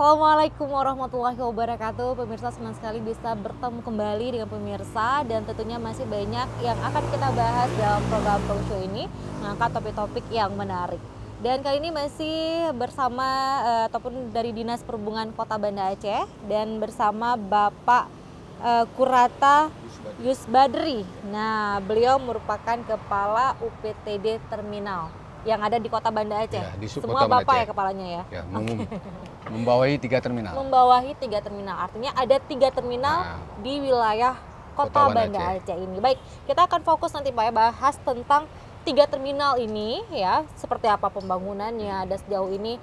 Assalamualaikum warahmatullahi wabarakatuh. Pemirsa, senang sekali bisa bertemu kembali dengan pemirsa, dan tentunya masih banyak yang akan kita bahas dalam program talk show ini, mengangkat topik-topik yang menarik. Dan kali ini masih bersama ataupun dari Dinas Perhubungan Kota Banda Aceh, dan bersama Bapak Kurata Yusbadri. Nah, beliau merupakan Kepala UPTD Terminal yang ada di Kota Banda Aceh. Ya, di Semua Kota Banda Bapak Aceh. ya kepalanya ya? Ya, membawahi 3 terminal. Membawahi 3 terminal, artinya ada 3 terminal di wilayah Kota Banda Aceh ini. Baik, kita akan fokus nanti Pak ya, bahas tentang 3 terminal ini ya, seperti apa pembangunannya, dan sejauh ini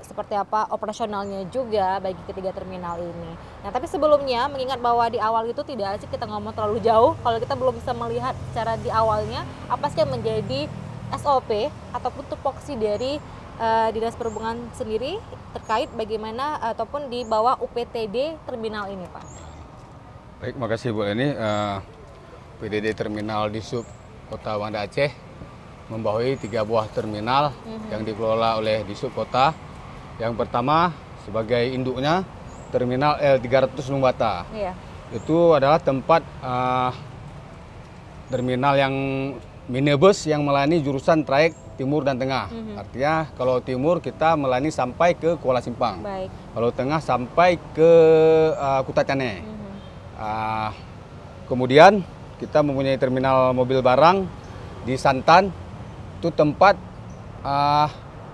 seperti apa operasionalnya juga bagi ketiga terminal ini. Nah, tapi sebelumnya mengingat bahwa di awal itu tidak asik kita ngomong terlalu jauh kalau kita belum bisa melihat secara di awalnya apa sih yang menjadi SOP ataupun tupoksi dari Dinas Perhubungan sendiri terkait bagaimana ataupun di bawah UPTD terminal ini, Pak. Baik, makasih Bu Leni. UPTD Terminal di Sub Kota Banda Aceh membawahi 3 buah terminal yang dikelola oleh Disub Kota. Yang pertama sebagai induknya Terminal L300 Lumbata. Iya. Itu adalah tempat terminal yang minibus yang melayani jurusan trayek timur dan tengah. Artinya kalau timur kita melayani sampai ke Kuala Simpang. Baik. Kalau tengah sampai ke Kutacane. Kemudian kita mempunyai terminal mobil barang di Santan. Itu tempat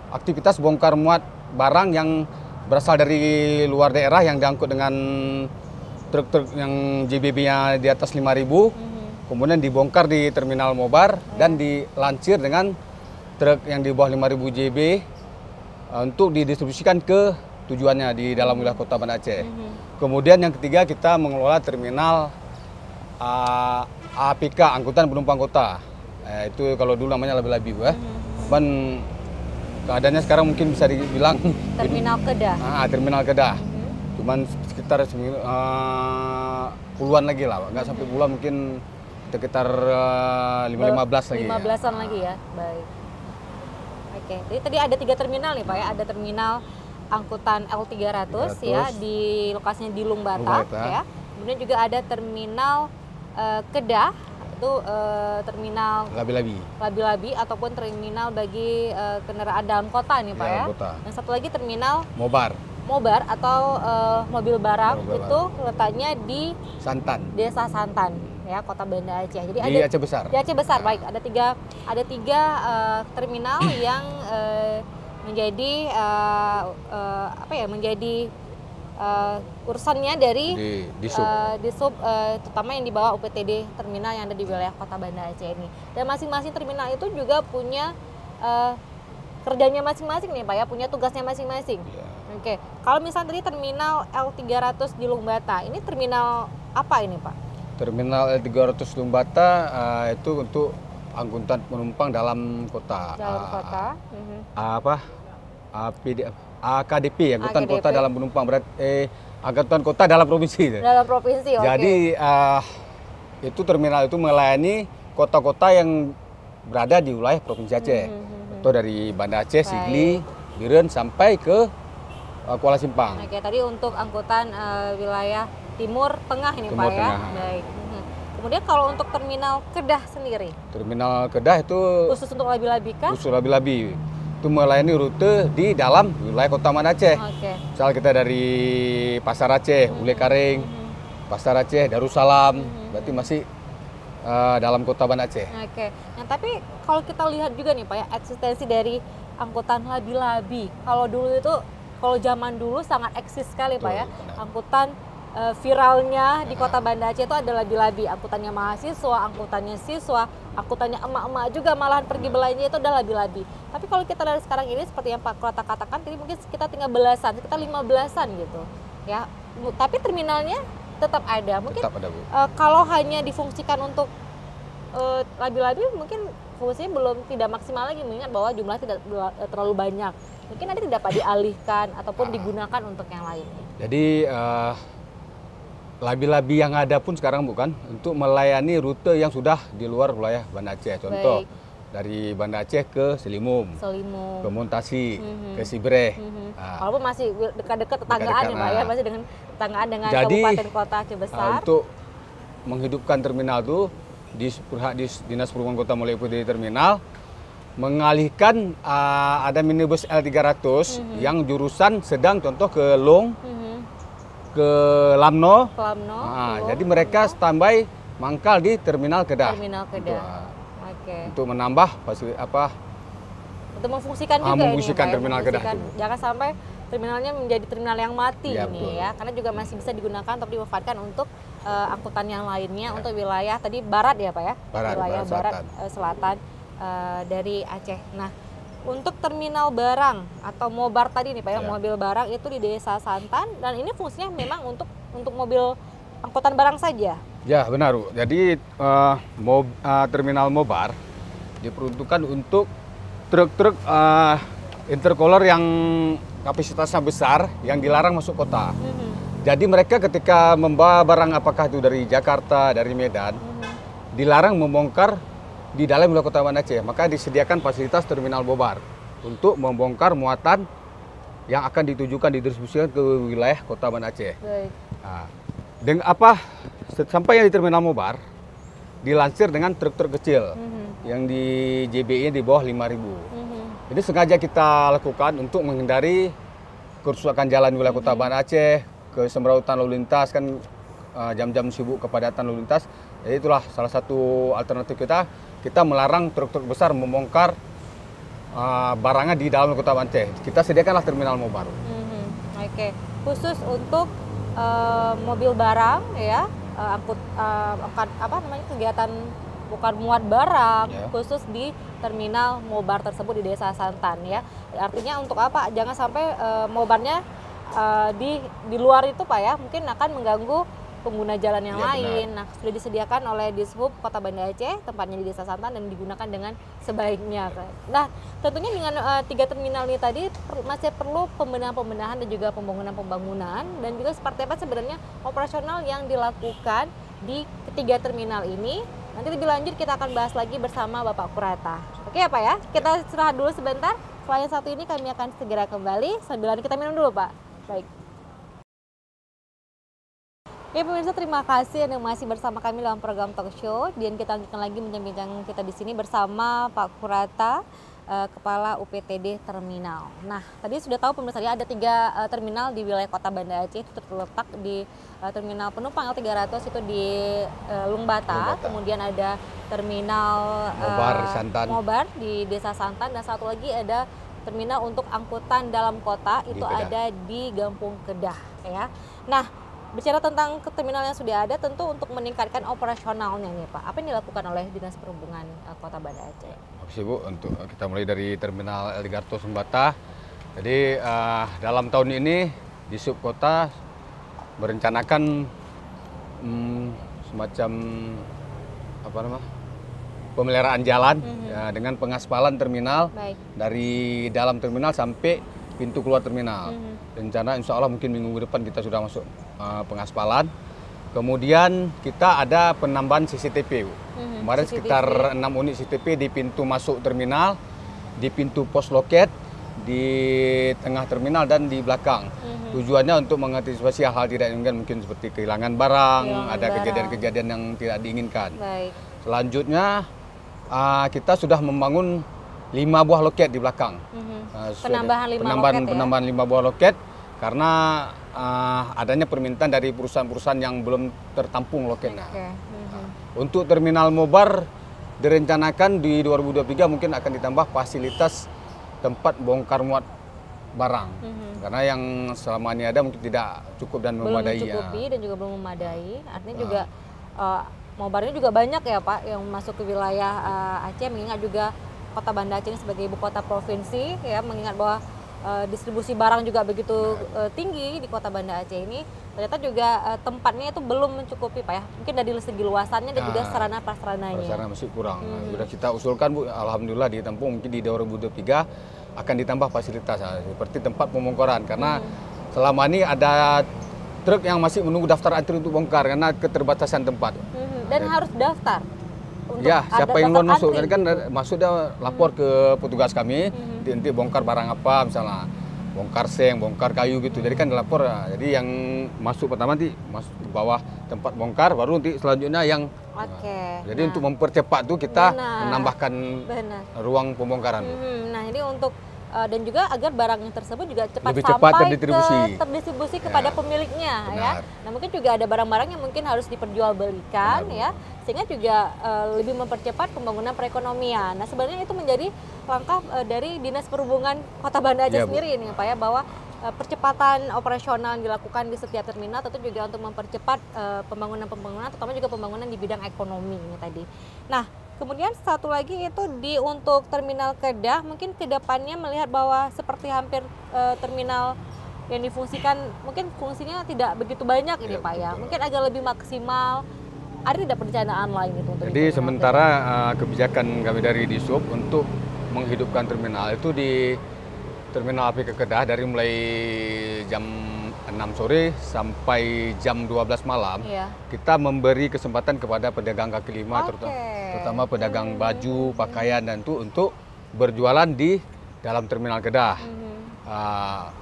aktivitas bongkar muat barang yang berasal dari luar daerah yang diangkut dengan truk-truk yang JBB-nya di atas 5.000. Kemudian dibongkar di terminal Mobar dan dilansir dengan truk yang di bawah 5.000 JB untuk didistribusikan ke tujuannya di dalam wilayah Kota Banda Aceh. Kemudian yang ketiga kita mengelola terminal APK, Angkutan Penumpang Kota. Itu kalau dulu namanya Labi-Labi ya. Cuman keadaannya sekarang mungkin bisa dibilang Terminal Kedah. Terminal Kedah. Cuman sekitar puluhan lagi lah, nggak sampai puluhan, mungkin sekitar 15 lagi. 15-an lagi ya. Baik. Oke, jadi tadi ada 3 terminal nih Pak ya. Ada terminal angkutan L300 ya di lokasinya di Lumbata ya. Kemudian juga ada terminal Kedah, itu terminal Labi-Labi ataupun terminal bagi kendaraan dalam kota nih Pak ya. Kota. Dan satu lagi terminal Mobar atau mobil barang itu letaknya di Santan. Desa Santan ya, Kota Banda Aceh. Jadi di Aceh Besar. Di Aceh Besar. Baik, ada tiga terminal yang menjadi menjadi urusannya dari Disub terutama yang di bawah UPTD terminal yang ada di wilayah Kota Banda Aceh ini. Dan masing-masing terminal itu juga punya kerjanya masing-masing nih Pak ya, punya tugasnya masing-masing. Oke, kalau misalnya tadi terminal L300 di Lumbata, ini terminal apa ini Pak? Terminal L300 Lumbata itu untuk angkutan penumpang dalam kota. Dalam kota. AKDP, angkutan kota dalam penumpang, berarti angkutan kota dalam provinsi. Dalam provinsi, oke. Jadi itu terminal itu melayani kota-kota yang berada di wilayah Provinsi Aceh. Atau dari Banda Aceh, Sigli, Biren sampai ke Kuala Simpang. Oke, tadi untuk angkutan wilayah Timur Tengah ini Pak ya. Baik. Kemudian kalau untuk terminal Kedah sendiri? Terminal Kedah itu khusus untuk Labi-Labi kah? Khusus Labi-Labi. Itu melayani rute di dalam wilayah Kota Banda Aceh. Misal kita dari Pasar Aceh, Ule Karing, Pasar Aceh, Darussalam, berarti masih dalam Kota Banda Aceh. Oke. Nah, tapi kalau kita lihat juga nih Pak ya, eksistensi dari angkutan Labi-Labi. Kalau zaman dulu sangat eksis sekali Pak ya. Angkutan viralnya di Kota Banda Aceh itu ada Labi-Labi, angkutannya mahasiswa, angkutannya siswa, angkutannya emak-emak juga malahan pergi belanja itu ada Labi-Labi. Tapi kalau kita lihat sekarang ini seperti yang Pak Kurata katakan, tadi mungkin kita tinggal belasan, sekitar 15-an gitu ya. Tapi terminalnya tetap ada. Mungkin tetap ada, Bu. Kalau hanya difungsikan untuk Labi-Labi mungkin fungsinya tidak maksimal lagi, mengingat bahwa jumlah tidak terlalu banyak. Mungkin nanti dapat dialihkan ataupun digunakan untuk yang lainnya. Jadi Labi-Labi yang ada pun sekarang bukan untuk melayani rute yang sudah di luar wilayah Banda Aceh. Contoh dari Banda Aceh ke Selimum, ke Muntasi, ke Sibereh. Walaupun masih dekat-dekat tetanggaan ya Pak ya, masih dengan tetanggaan dengan jadi, kabupaten kota Aceh Besar. Untuk menghidupkan terminal itu di Dinas Perhubungan Kota Maluku di terminal mengalihkan ada minibus L300 yang jurusan sedang contoh ke Long, ke Lamno. Jadi mereka standby mangkal di Terminal Kedah. Untuk menambah untuk memfungsikan juga memfungsikan terminal Kedah. Jangan sampai terminalnya menjadi terminal yang mati ini ya, karena juga masih bisa digunakan atau dimanfaatkan untuk angkutan yang lainnya untuk wilayah tadi barat ya Pak ya, wilayah barat selatan dari Aceh. Nah, untuk terminal barang atau mobar tadi nih Pak ya, mobil barang itu di Desa Santan dan ini fungsinya memang untuk mobil angkutan barang saja. Ya benar, Bu. Jadi terminal mobar diperuntukkan untuk truk-truk intercooler yang kapasitasnya besar yang dilarang masuk kota. Jadi mereka ketika membawa barang apakah itu dari Jakarta, dari Medan, dilarang membongkar di dalam wilayah Kota Banda Aceh. Maka disediakan fasilitas terminal mobar untuk membongkar muatan yang akan ditujukan didistribusikan ke wilayah Kota Banda Aceh. Nah, dengan sampai di terminal mobar dilansir dengan truk-truk kecil yang di JBI di bawah 5.000. Ini sengaja kita lakukan untuk menghindari kerusakan jalan wilayah Kota Banda Aceh, kesemrautan lalu lintas kan jam-jam sibuk kepadatan lalu lintas. Jadi itulah salah satu alternatif kita melarang truk-truk besar membongkar barangnya di dalam Kota Banda Aceh. Kita sediakanlah terminal mobar. Oke, khusus untuk mobil barang ya, kegiatan bukan muat barang khusus di terminal mobar tersebut di Desa Santan ya. Artinya untuk apa? Jangan sampai mobarnya di luar itu Pak ya, mungkin akan mengganggu pengguna jalan yang lain. Benar. Nah, sudah disediakan oleh Dishub Kota Banda Aceh, tempatnya di Desa Santan dan digunakan dengan sebaiknya. Nah, tentunya dengan 3 terminal ini tadi masih perlu pembenahan dan juga pembangunan dan juga seperti apa sebenarnya operasional yang dilakukan di ketiga terminal ini. Nanti lebih lanjut kita akan bahas lagi bersama Bapak Kurata. Oke ya Pak ya, kita istirahat dulu sebentar. Setelah yang satu ini kami akan segera kembali sambil kita minum dulu Pak. Baik. Ya pemirsa, terima kasih Anda masih bersama kami dalam program Talk Show. Dan kita lanjutkan lagi bincang-bincang kita di sini bersama Pak Kurata, Kepala UPTD Terminal. Nah, tadi sudah tahu pemirsa ya, ada 3 terminal di wilayah Kota Banda Aceh, itu terletak di terminal penumpang L300 itu di Lungbata. Kemudian ada terminal Mobar di Desa Santan, dan satu lagi ada terminal untuk angkutan dalam kota itu ada di Gampung Kedah ya. Nah, bicara tentang terminal yang sudah ada, tentu untuk meningkatkan operasionalnya nih Pak, apa yang dilakukan oleh Dinas Perhubungan Kota Banda Aceh? Oke Bu, untuk kita mulai dari terminal L300 Lungbata. Jadi dalam tahun ini di Subkota merencanakan semacam pemeliharaan jalan ya, dengan pengaspalan terminal. Dari dalam terminal sampai pintu keluar terminal. Rencana insya Allah mungkin minggu depan kita sudah masuk pengaspalan. Kemudian kita ada penambahan CCTV. Kemarin sekitar 6 unit CCTV di pintu masuk terminal, di pintu pos loket, di tengah terminal dan di belakang. Tujuannya untuk mengantisipasi hal-hal tidak diinginkan, mungkin seperti kehilangan barang, ada kejadian-kejadian yang tidak diinginkan. Selanjutnya kita sudah membangun 5 buah loket di belakang. Penambahan 5 buah loket karena adanya permintaan dari perusahaan-perusahaan yang belum tertampung loketnya. Untuk terminal mobar direncanakan di 2023 mungkin akan ditambah fasilitas tempat bongkar muat barang. Karena yang selama ini ada mungkin tidak cukup dan memadai. Belum mencukupi dan juga belum memadai. Artinya juga mobarnya juga banyak ya Pak yang masuk ke wilayah Aceh, mengingat juga Kota Banda Aceh ini sebagai ibu kota provinsi ya, mengingat bahwa distribusi barang juga begitu tinggi di Kota Banda Aceh ini, ternyata juga tempatnya itu belum mencukupi Pak ya, mungkin dari segi luasannya dan juga sarana prasarananya. Sarana masih kurang. Sudah kita usulkan Bu, alhamdulillah ditampung, mungkin di 2023 akan ditambah fasilitas seperti tempat pembongkaran, karena selama ini ada truk yang masih menunggu daftar antri untuk bongkar karena keterbatasan tempat. Dan harus daftar untuk Ya, siapa yang luar masuk, antri kan gitu. masuk dia lapor ke petugas kami, nanti bongkar barang apa misalnya, bongkar seng, bongkar kayu gitu. Jadi kan dilapor. Jadi yang masuk pertama nanti masuk ke bawah tempat bongkar, baru nanti selanjutnya yang. Oke. Jadi untuk mempercepat tuh kita Benar. menambahkan Benar. ruang pembongkaran. Nah, ini untuk dan juga agar barang tersebut juga Lebih cepat cepat sampai terdistribusi. kepada Ya, pemiliknya ya. benar. Nah, mungkin juga ada barang-barang yang mungkin harus diperjualbelikan Benar. ya, sehingga juga lebih mempercepat pembangunan perekonomian. Nah, sebenarnya itu menjadi langkah dari Dinas Perhubungan Kota Banda Aceh Ya, Bu. sendiri ini Pak ya, bahwa percepatan operasional yang dilakukan di setiap terminal tentu juga untuk mempercepat pembangunan-pembangunan, terutama juga pembangunan di bidang ekonomi ini tadi. Nah, kemudian satu lagi itu untuk terminal Kedah, mungkin kedepannya melihat bahwa seperti hampir terminal yang difungsikan, mungkin fungsinya tidak begitu banyak ini Ya, Pak ya, betul. mungkin agak lebih maksimal. Ada tidak perencanaan lain itu untuk Jadi sementara kebijakan kami dari Disub untuk menghidupkan terminal itu di Terminal APK Kedah dari mulai jam 6 sore sampai jam 12 malam, Iya. kita memberi kesempatan kepada pedagang kaki lima, Oke. terutama pedagang baju, pakaian dan itu untuk berjualan di dalam Terminal Kedah.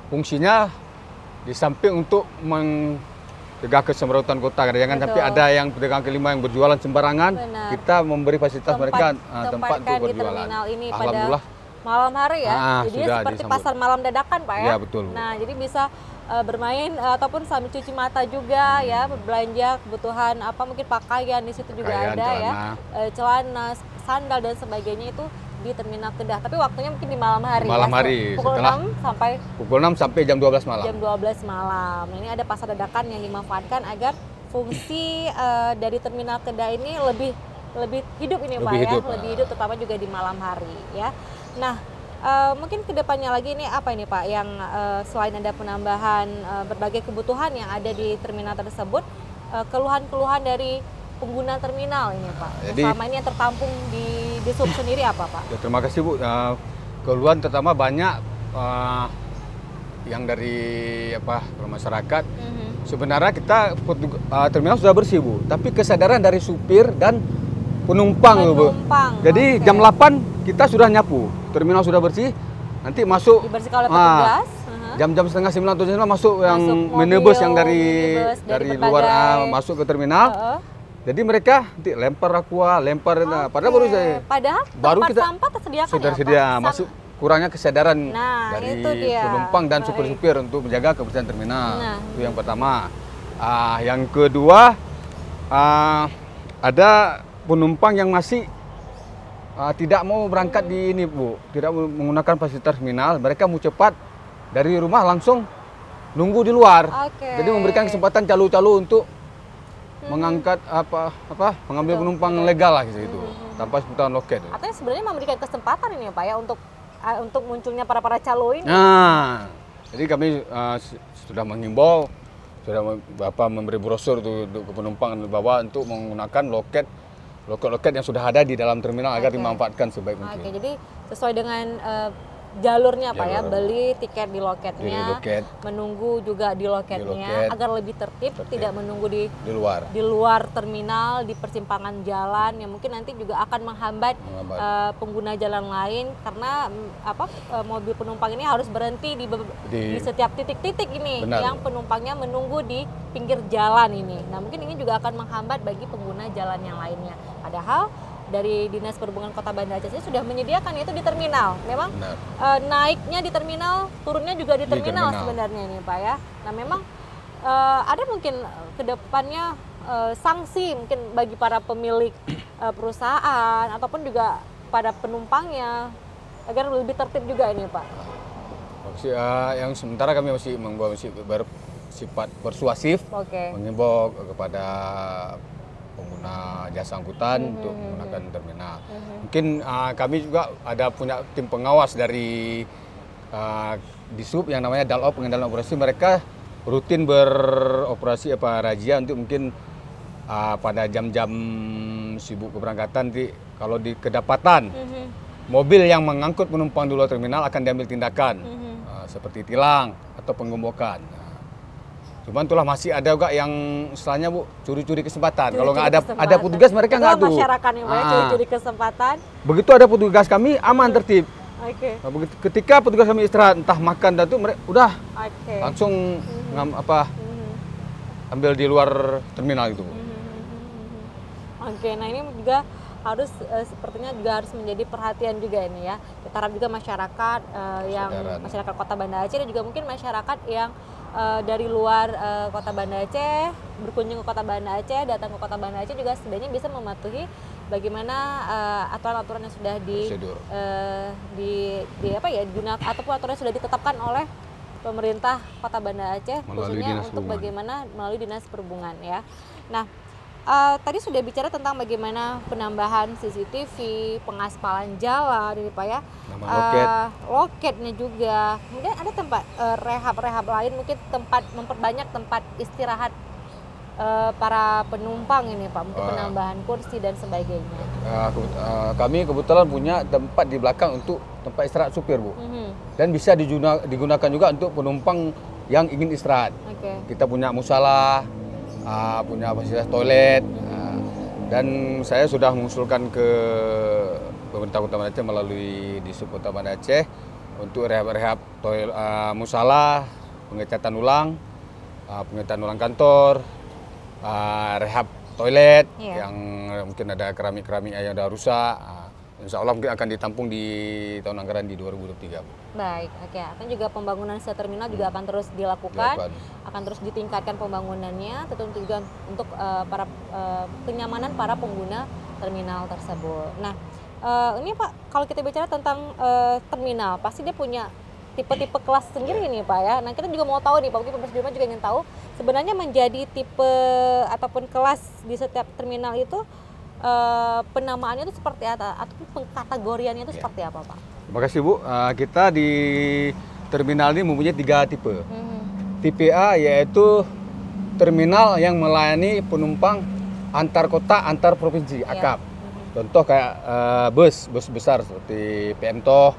Fungsinya di samping untuk mencegah kesemrautan kota, jangan Betul. sampai ada yang pedagang kaki lima yang berjualan sembarangan. Benar. Kita memberi fasilitas mereka tempat tempatkan untuk di berjualan. terminal ini Alhamdulillah. pada malam hari ya, jadi sudah seperti disambut. pasar malam dadakan Pak ya. Iya, betul, Bu. Nah, jadi bisa bermain ataupun sambil cuci mata juga ya, berbelanja kebutuhan apa mungkin pakaian di situ juga Pakaian, ada ya, celana. celana, sandal dan sebagainya itu di terminal Kedah. Tapi waktunya mungkin di malam hari. Malam ya, hari, pukul setelah 6 sampai Pukul 6 sampai jam 12 malam. jam 12 malam. Nah, ini ada pasar dadakan yang dimanfaatkan agar fungsi dari terminal Kedah ini lebih hidup ini Pak Lebih ya, hidup, lebih hidup terutama juga di malam hari ya. Nah, mungkin kedepannya lagi ini apa ini Pak yang selain ada penambahan berbagai kebutuhan yang ada di terminal tersebut, keluhan-keluhan dari pengguna terminal ini Pak, yang Jadi- selama ini yang tertampung di Disub sendiri apa Pak? Ya, terima kasih Bu. Keluhan terutama banyak yang dari masyarakat. Sebenarnya kita terminal sudah bersih Bu, tapi kesadaran dari supir dan penumpang Bu. Penumpang, Jadi oke. jam 8 kita sudah nyapu, terminal sudah bersih. Nanti masuk Dibersihkan oleh petugas. jam-jam setengah 9 atau 9 masuk yang Masuk minibus mobil, yang dari minibus dari luar berbagai- masuk ke terminal. Heeh. Jadi mereka nanti lempar aqua, lempar padahal baru saya Padahal tempat kita sampah tersediakan sudah ya, sedia Pak? masuk kurangnya kesadaran Nah, dari itu dia. penumpang dan Baik. supir-supir untuk menjaga kebersihan terminal. Nah. Itu yang pertama. Yang kedua ada penumpang yang masih tidak mau berangkat di ini Bu, tidak mau menggunakan fasilitas terminal. Mereka mau cepat dari rumah langsung nunggu di luar. Oke. Jadi memberikan kesempatan calo-calo untuk mengangkat mengambil Betul, penumpang betul. legal lah gitu, tanpa seputaran loket. Artinya sebenarnya memberikan kesempatan ini ya Pak ya untuk munculnya para calo ini. Nah, jadi kami sudah menghimbau, sudah memberi brosur untuk ke penumpang bahwa untuk menggunakan loket yang sudah ada di dalam terminal agar Oke. dimanfaatkan sebaik Oke, mungkin. jadi sesuai dengan jalurnya Pak ya, Jalur. beli tiket di loketnya, Di loket. menunggu juga di loketnya loket. agar lebih tertib, tidak menunggu di Di luar. terminal, di persimpangan jalan yang mungkin nanti juga akan menghambat pengguna jalan lain karena mobil penumpang ini harus berhenti di setiap titik-titik ini. Benar. Yang penumpangnya menunggu di pinggir jalan ini. Nah, mungkin ini juga akan menghambat bagi pengguna jalan yang lainnya. Padahal dari Dinas Perhubungan Kota Banda Aceh sudah menyediakan itu di terminal. Memang Benar. naiknya di terminal, turunnya juga di terminal, terminal. sebenarnya ini Pak ya. Nah, memang ada mungkin kedepannya sanksi mungkin bagi para pemilik perusahaan ataupun juga pada penumpangnya agar lebih tertib juga ini Pak. Yang sementara kami masih bersifat persuasif, Oke. mengimbau kepada pengguna jasa angkutan untuk menggunakan terminal. Mungkin kami juga ada punya tim pengawas dari Disub yang namanya Dalop, pengendalian operasi. Mereka rutin beroperasi razia untuk mungkin pada jam-jam sibuk keberangkatan nanti kalau kedapatan mobil yang mengangkut penumpang di luar terminal akan diambil tindakan seperti tilang atau penggembokan. Cuman itulah masih ada juga yang istilahnya Bu, curi-curi kesempatan. Kalau nggak Curi-curi ada petugas mereka nggak tuh. masyarakat yang banyak curi-curi kesempatan. Begitu ada petugas kami aman tertib. Oke. Nah, ketika petugas kami istirahat entah makan dan itu mereka udah langsung ambil di luar terminal itu Bu. Oke, nah ini juga harus sepertinya juga harus menjadi perhatian juga ini ya. Kita harap juga masyarakat yang masyarakat Kota Banda Aceh dan juga mungkin masyarakat yang dari luar Kota Banda Aceh berkunjung ke Kota Banda Aceh, datang ke Kota Banda Aceh juga sebenarnya bisa mematuhi bagaimana aturan-aturan yang sudah digunakan ataupun aturan yang sudah ditetapkan oleh pemerintah Kota Banda Aceh khususnya untuk bagaimana melalui Dinas Perhubungan ya. Nah, tadi sudah bicara tentang bagaimana penambahan CCTV, pengaspalan jalan, ini Pak ya, loketnya juga. Kemudian ada tempat rehab lain, mungkin tempat memperbanyak tempat istirahat para penumpang ini Pak, mungkin penambahan kursi dan sebagainya. Kami kebetulan punya tempat di belakang untuk tempat istirahat supir Bu, dan bisa digunakan juga untuk penumpang yang ingin istirahat. Kita punya musalah. Punya fasilitas toilet, dan saya sudah mengusulkan ke pemerintah Kota Banda Aceh melalui Disub Kota Banda Aceh untuk rehab toilet, musalah, pengecatan ulang kantor, rehab toilet yang mungkin ada keramik-keramik yang ada rusak. Insya Allah mungkin akan ditampung di tahun anggaran di 2023. Baik, oke. Akan juga pembangunan setiap terminal juga akan terus dilakukan, akan terus ditingkatkan pembangunannya, tentu juga untuk kenyamanan para pengguna terminal tersebut. Nah, ini Pak, kalau kita bicara tentang terminal, pasti dia punya tipe-tipe kelas sendiri nih Pak ya. Nah, kita juga mau tahu nih Pak, mungkin pemirsa juga ingin tahu sebenarnya menjadi tipe ataupun kelas di setiap terminal itu penamaannya itu seperti apa atau pengkategoriannya itu seperti apa Pak? Terima kasih Bu. Kita di terminal ini mempunyai 3 tipe. Tipe A yaitu terminal yang melayani penumpang antar kota, antar provinsi, AKAP. Contoh kayak bus besar seperti PM Toh,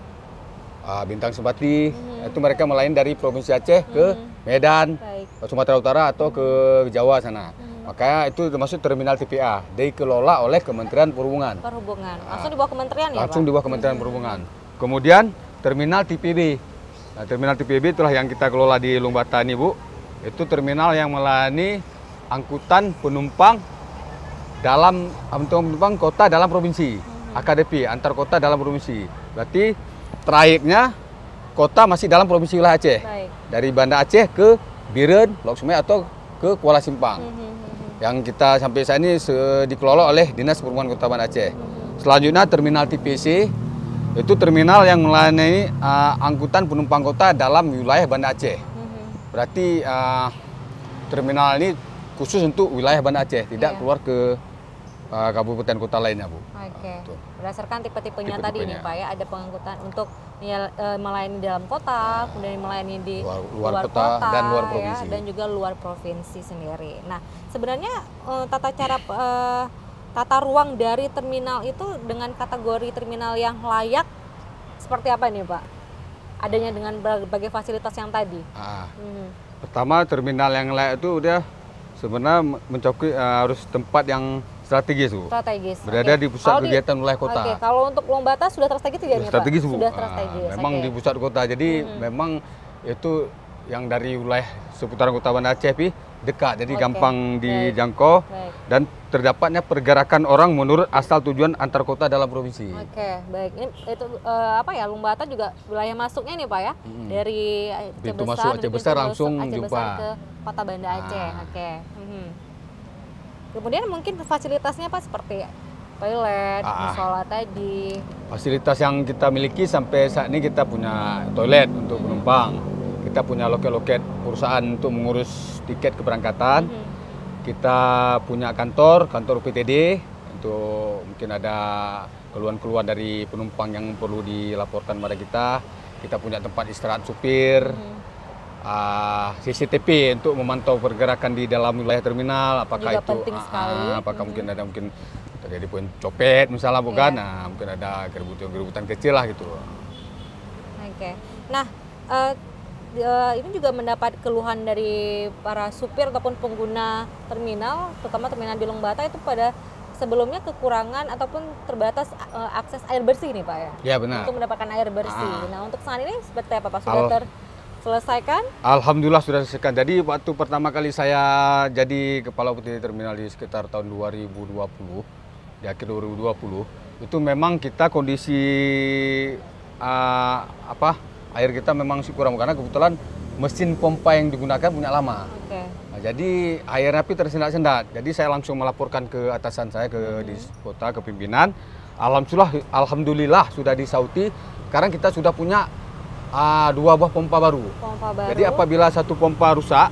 Bintang Sempati, itu mereka melayani dari provinsi Aceh ke Medan, ke Sumatera Utara atau ke Jawa sana. Makanya itu termasuk terminal tipe A, dikelola oleh Kementerian Perhubungan. Langsung di bawah kementerian ya Pak? Langsung di bawah Kementerian Perhubungan. Kemudian terminal tipe B. Nah, terminal tipe B itulah yang kita kelola di Lumbata ini Bu. Itu terminal yang melayani angkutan penumpang kota dalam provinsi. AKDP, antar kota dalam provinsi. Berarti trayeknya kota masih dalam provinsi wilayah Aceh. Dari Banda Aceh ke Biren, Lok Sumeh atau ke Kuala Simpang. Yang kita sampai saat ini dikelola oleh Dinas Perhubungan Kota Banda Aceh. Selanjutnya terminal tipe C, itu terminal yang melayani angkutan penumpang kota dalam wilayah Banda Aceh. Berarti terminal ini khusus untuk wilayah Banda Aceh, tidak keluar ke kabupaten kota lainnya Bu. Berdasarkan tipe-tipenya tadi nih Pak ya, ada pengangkutan untuk melayani dalam kota, kemudian melayani di luar kota dan luar provinsi. Ya, dan juga luar provinsi sendiri. Nah, sebenarnya tata ruang dari terminal itu dengan kategori terminal yang layak seperti apa nih Pak? Adanya dengan berbagai fasilitas yang tadi. Pertama, terminal yang layak itu udah sebenarnya mencakup harus tempat yang strategis Bu. Berada di pusat kegiatan wilayah kota. Kalau untuk Lumbata sudah strategis tidak nih Pak? Strategis Bu. Sudah strategis. Memang di pusat kota. Jadi memang itu yang dari wilayah seputaran Kota Banda Aceh dekat, jadi gampang dijangkau dan terdapatnya pergerakan orang menurut asal tujuan antar kota dalam provinsi. Baik. Ini itu Lumbata juga wilayah masuknya nih Pak ya. Dari pintu masuk Aceh Besar langsung jumpa ke Kota Banda Aceh. Kemudian mungkin fasilitasnya Pak seperti toilet, musola tadi. Fasilitas yang kita miliki sampai saat ini kita punya toilet untuk penumpang. Kita punya loket-loket perusahaan untuk mengurus tiket keberangkatan. Kita punya kantor UPTD untuk mungkin ada keluhan-keluhan dari penumpang yang perlu dilaporkan kepada kita. Kita punya tempat istirahat supir. CCTV untuk memantau pergerakan di dalam wilayah terminal, apakah juga itu apakah mungkin ada terjadi pencopet misalnya bukan, mungkin ada keributan kecil lah gitu. Nah, ini juga mendapat keluhan dari para supir ataupun pengguna terminal, terutama terminal di Longbata itu pada sebelumnya kekurangan ataupun terbatas akses air bersih nih Pak ya? Ya benar. Untuk mendapatkan air bersih. Nah untuk saat ini seperti apa Pak? Sudah terselesaikan? Alhamdulillah sudah selesai. Jadi waktu pertama kali saya jadi kepala UPT terminal di sekitar tahun 2020, di akhir 2020, itu memang kita kondisi air kita memang kurang karena kebetulan mesin pompa yang digunakan punya lama. Nah, jadi airnya api tersendat-sendat. Jadi saya langsung melaporkan ke atasan saya ke di kota, ke pimpinan. Alhamdulillah sudah disauti. Sekarang kita sudah punya 2 buah pompa baru. Jadi apabila satu pompa rusak,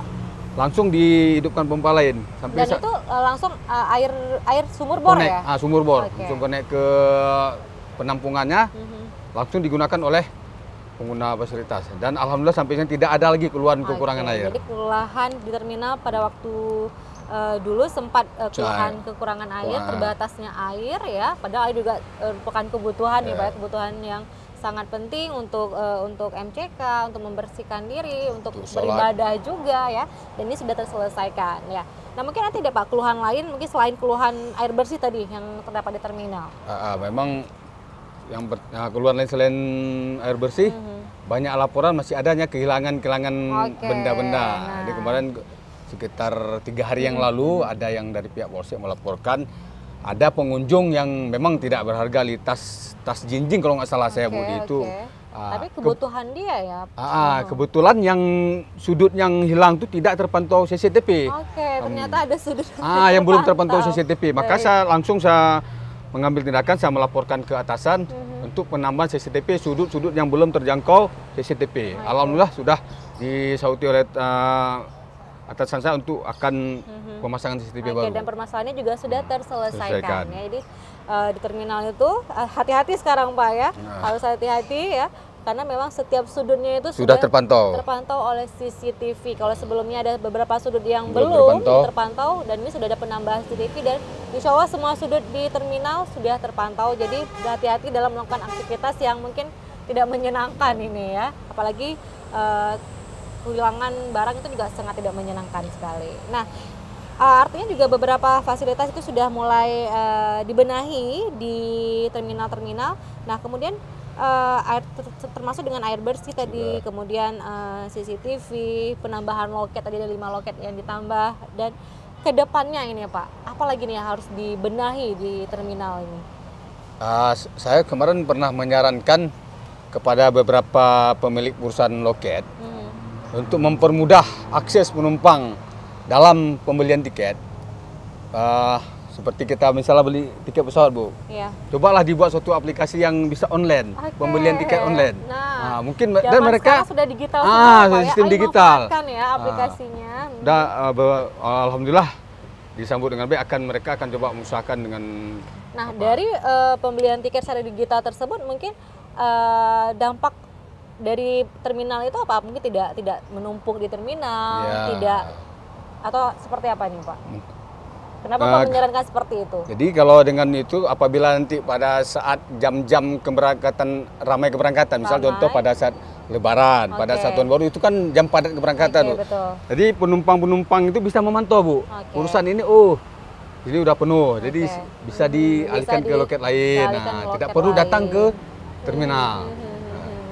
langsung dihidupkan pompa lain. Dan itu langsung air sumur bor ya? Sumur bor. Langsung connect ke penampungannya, langsung digunakan oleh pengguna fasilitas. Dan alhamdulillah sampai sekarang tidak ada lagi keluhan kekurangan air. Jadi kelelahan di terminal pada waktu dulu sempat keluhan kekurangan air, terbatasnya air ya. Padahal air juga merupakan kebutuhan ya Pak, kebutuhan yang sangat penting untuk MCK, untuk membersihkan diri, untuk beribadah juga ya. Dan ini sudah terselesaikan ya. Nah mungkin nanti ada Pak keluhan lain, mungkin selain keluhan air bersih tadi yang terdapat di terminal. Memang yang keluhan lain selain air bersih, banyak laporan masih adanya kehilangan benda-benda. Jadi kemarin sekitar 3 hari yang lalu ada yang dari pihak Polsek melaporkan ada pengunjung yang memang tidak berharga tas jinjing kalau nggak salah saya Budi itu. Tapi kebutuhan dia ya. Kebetulan yang sudut yang hilang itu tidak terpantau CCTV. Ternyata ada sudut yang belum terpantau CCTV. Maka saya mengambil tindakan, saya melaporkan ke atasan untuk penambahan CCTV sudut-sudut yang belum terjangkau CCTV. Alhamdulillah sudah disauti oleh atasan saya untuk akan pemasangan CCTV baru. Dan permasalahannya juga sudah terselesaikan. Ya. Jadi di terminal itu hati-hati sekarang Pak ya, harus hati-hati ya. Karena memang setiap sudutnya itu sudah terpantau oleh CCTV. Kalau sebelumnya ada beberapa sudut yang belum terpantau dan ini sudah ada penambahan CCTV dan insya Allah semua sudut di terminal sudah terpantau. Jadi hati-hati dalam melakukan aktivitas yang mungkin tidak menyenangkan ini ya. Apalagi kehilangan barang itu juga sangat tidak menyenangkan sekali. Nah artinya juga beberapa fasilitas itu sudah mulai dibenahi di terminal-terminal. Nah kemudian termasuk dengan air bersih tadi, kemudian CCTV, penambahan loket tadi ada 5 loket yang ditambah, dan kedepannya ini Pak, apa lagi nih yang harus dibenahi di terminal ini? Saya kemarin pernah menyarankan kepada beberapa pemilik perusahaan loket untuk mempermudah akses penumpang dalam pembelian tiket. Seperti kita misalnya beli tiket pesawat Bu, cobalah dibuat suatu aplikasi yang bisa online, pembelian tiket online. Nah, mungkin dan mereka sudah digital semua, sistem digital. Ya aplikasinya. Alhamdulillah disambut dengan baik, mereka akan coba mengusahakan dengan. Nah dari pembelian tiket secara digital tersebut mungkin dampak dari terminal itu apa? Mungkin tidak menumpuk di terminal, atau seperti apa nih Pak? Kenapa Pak menyarankan seperti itu? Jadi kalau dengan itu apabila nanti pada saat jam-jam keberangkatan, ramai keberangkatan, misal contoh pada saat Lebaran, pada saat Tahun Baru itu kan jam padat keberangkatan Bu. Jadi penumpang-penumpang itu bisa memantau Bu, urusan ini ini udah penuh, jadi bisa dialihkan ke loket lain. Tidak perlu datang ke terminal.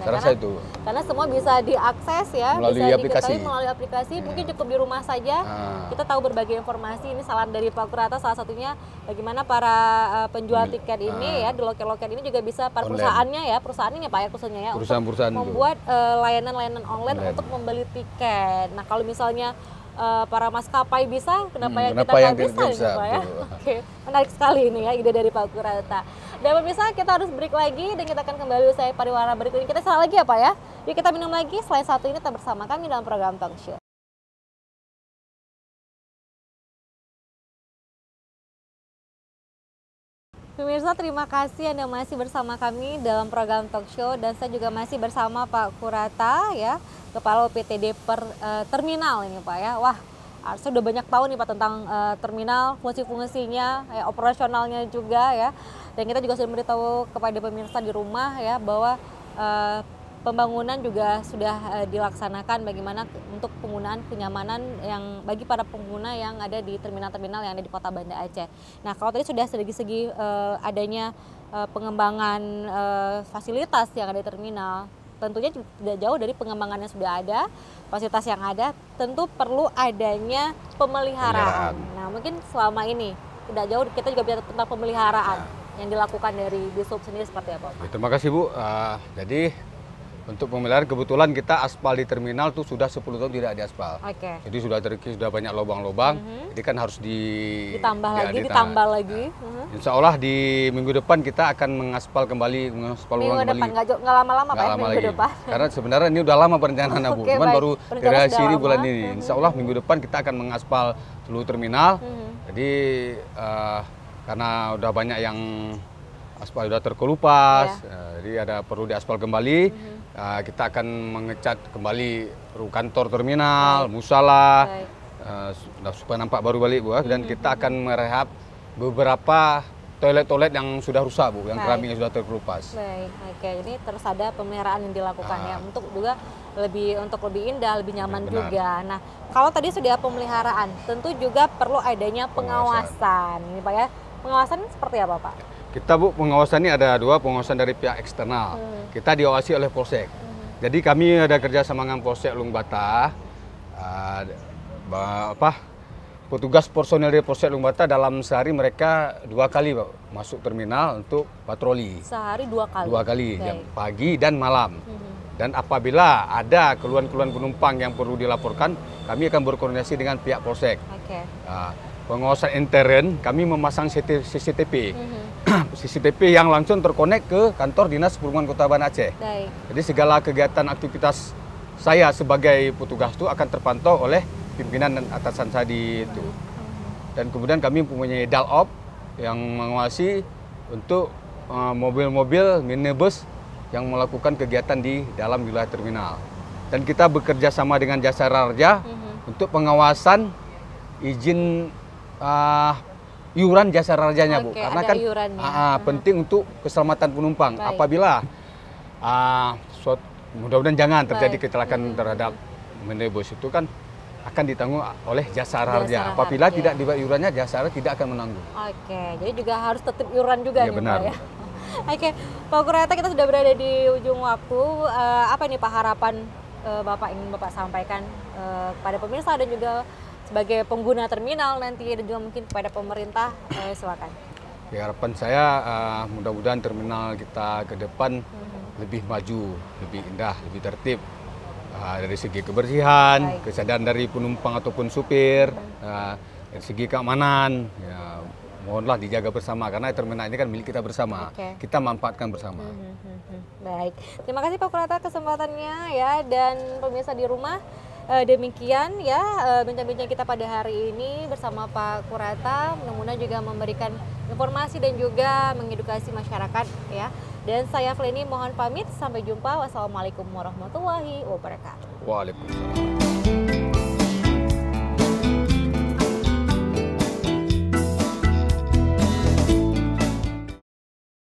Saya rasa itu. Karena semua bisa diakses ya, melalui aplikasi. Mungkin cukup di rumah saja. Kita tahu berbagai informasi. Ini saran dari Pak Kurata, salah satunya bagaimana para penjual tiket ini ya di loket-loket ini juga bisa para perusahaannya ya, perusahaan ini Pak ya khususnya ya, perusahaan membuat layanan-layanan online untuk membeli tiket. Nah kalau misalnya para maskapai bisa, kenapa yang kita nggak bisa Pak ya? Menarik sekali ini ya ide dari Pak Kurata. Dan pemirsa, kita harus break lagi dan kita akan kembali usai pariwara berikut ini. Kita salah lagi ya Pak ya? Yuk kita minum lagi, selain satu ini tetap bersama kami dalam program Talk Show. Pemirsa, terima kasih Anda masih bersama kami dalam program Talk Show, dan saya juga masih bersama Pak Kurata ya, Kepala UPTD Terminal ini Pak ya. Wah, saya udah banyak tahu nih Pak tentang terminal, fungsi-fungsinya, ya, operasionalnya juga ya. Dan kita juga sudah memberitahu kepada pemirsa di rumah ya bahwa pembangunan juga sudah dilaksanakan bagaimana untuk penggunaan kenyamanan yang bagi para pengguna yang ada di terminal-terminal yang ada di Kota Banda Aceh. Nah, kalau tadi sudah segi adanya pengembangan fasilitas yang ada di terminal, tentunya tidak jauh dari pengembangan yang sudah ada, fasilitas yang ada, tentu perlu adanya pemeliharaan. Nah, mungkin selama ini tidak jauh kita juga bicara tentang pemeliharaan yang dilakukan dari Disub sendiri seperti apa, Pak? Terima kasih, Bu. Jadi untuk pemeliharaan kebetulan kita aspal di terminal tuh sudah 10 tahun tidak diaspal. Oke. Jadi sudah banyak lubang-lubang. Jadi kan harus ditambah lagi. Insya Allah di minggu depan kita akan mengaspal kembali, minggu depan nggak lama-lama Pak, minggu depan. Karena sebenarnya ini udah lama perencanaan, Bu. Cuman baru direvisi bulan ini. Insya Allah minggu depan kita akan mengaspal seluruh terminal. Jadi karena udah banyak yang aspal udah terkelupas, jadi perlu diaspal kembali. Kita akan mengecat kembali kantor terminal, musala, supaya nampak baru balik, Bu. Dan kita akan merehab beberapa toilet-toilet yang sudah rusak, Bu, yang keramiknya sudah terkelupas. Baik, oke. Ini terus ada pemeliharaan yang dilakukan ya, untuk juga lebih indah, lebih nyaman juga. Nah, kalau tadi sudah pemeliharaan, tentu juga perlu adanya pengawasan. Ini Pak ya, pengawasan seperti apa, Pak? Kita, Bu, pengawasan ini ada dua, pengawasan dari pihak eksternal. Kita diawasi oleh Polsek. Jadi kami ada kerjasama dengan Polsek Luang Bata. Petugas personel dari Polsek Luang Bata dalam sehari mereka 2 kali, Pak, masuk terminal untuk patroli. Sehari 2 kali? 2 kali, jam pagi dan malam. Dan apabila ada keluhan-keluhan penumpang yang perlu dilaporkan, kami akan berkoordinasi dengan pihak Polsek. Pengawasan intern, kami memasang CCTV. CCTV yang langsung terkonek ke kantor Dinas Perhubungan Kota Banda Aceh. Jadi segala kegiatan aktivitas saya sebagai petugas itu akan terpantau oleh pimpinan dan atasan saya di itu. Dan kemudian kami mempunyai DALOP yang mengawasi untuk mobil-mobil minibus yang melakukan kegiatan di dalam wilayah terminal. Dan kita bekerja sama dengan Jasa Raja untuk pengawasan izin iuran Jasa Rajanya, Bu. Karena kan penting untuk keselamatan penumpang. Apabila mudah-mudahan jangan terjadi kecelakaan terhadap minibus, itu kan akan ditanggung oleh Jasa Raja. Apabila tidak dibayar iurannya, Jasa Raja tidak akan menanggung. Jadi juga harus tetap iuran juga nih, benar, Pak ya. Pak Kurniata, kita sudah berada di ujung waktu. Apa nih Pak harapan Bapak ingin Bapak sampaikan pada pemirsa dan juga sebagai pengguna terminal nanti, dan juga mungkin kepada pemerintah? Silakan. Ya, harapan saya mudah-mudahan terminal kita ke depan lebih maju, lebih indah, lebih tertib. Dari segi kebersihan, kesadaran dari penumpang ataupun supir, dari segi keamanan, ya, mohonlah dijaga bersama karena terminal ini kan milik kita bersama. Kita manfaatkan bersama. Baik, terima kasih Pak Kurniata kesempatannya ya, dan pemirsa di rumah. Demikian ya bincang-bincang kita pada hari ini bersama Pak Kurniata, mudah-mudahan juga memberikan informasi dan juga mengedukasi masyarakat ya. Dan saya Flenny mohon pamit, sampai jumpa. Wassalamualaikum warahmatullahi wabarakatuh. Waalaikumsalam.